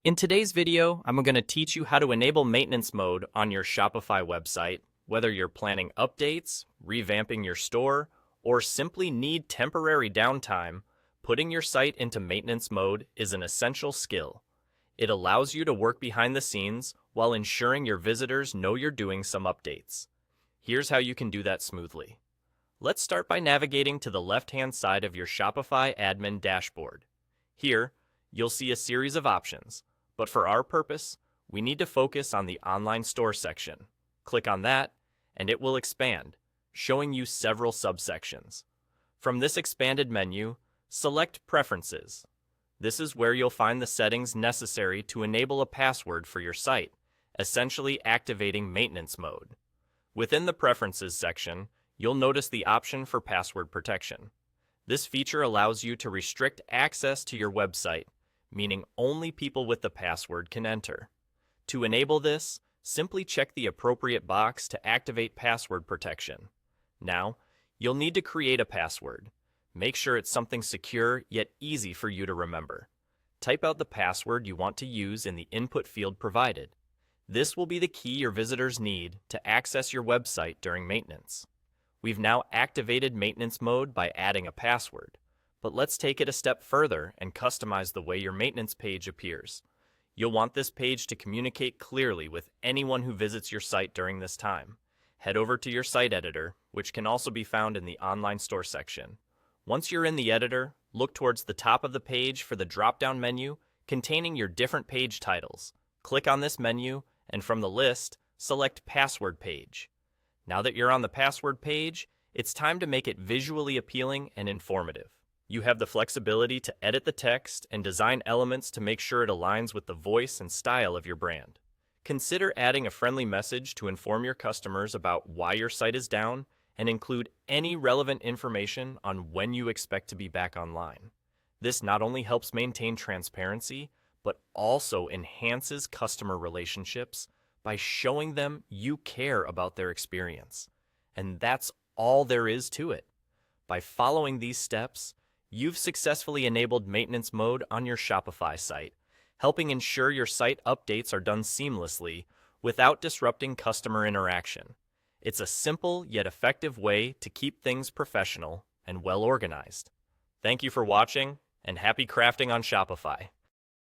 In today's video, I'm going to teach you how to enable maintenance mode on your Shopify website, whether you're planning updates, revamping your store, or simply need temporary downtime. Putting your site into maintenance mode is an essential skill. It allows you to work behind the scenes while ensuring your visitors know you're doing some updates. Here's how you can do that smoothly. Let's start by navigating to the left-hand side of your Shopify admin dashboard. Here, you'll see a series of options. But for our purpose, we need to focus on the online store section. Click on that, and it will expand, showing you several subsections. From this expanded menu, select Preferences. This is where you'll find the settings necessary to enable a password for your site, essentially activating maintenance mode. Within the Preferences section, you'll notice the option for password protection. This feature allows you to restrict access to your website, meaning only people with the password can enter. To enable this, simply check the appropriate box to activate password protection. Now, you'll need to create a password. Make sure it's something secure yet easy for you to remember. Type out the password you want to use in the input field provided. This will be the key your visitors need to access your website during maintenance. We've now activated maintenance mode by adding a password. But let's take it a step further and customize the way your maintenance page appears. You'll want this page to communicate clearly with anyone who visits your site during this time. Head over to your site editor, which can also be found in the online store section. Once you're in the editor, look towards the top of the page for the drop-down menu containing your different page titles. Click on this menu, and from the list, select Password Page. Now that you're on the password page, it's time to make it visually appealing and informative. You have the flexibility to edit the text and design elements to make sure it aligns with the voice and style of your brand. Consider adding a friendly message to inform your customers about why your site is down and include any relevant information on when you expect to be back online. This not only helps maintain transparency, but also enhances customer relationships by showing them you care about their experience. And that's all there is to it. By following these steps, you've successfully enabled maintenance mode on your Shopify site, helping ensure your site updates are done seamlessly without disrupting customer interaction. It's a simple yet effective way to keep things professional and well organized. Thank you for watching, and happy crafting on Shopify.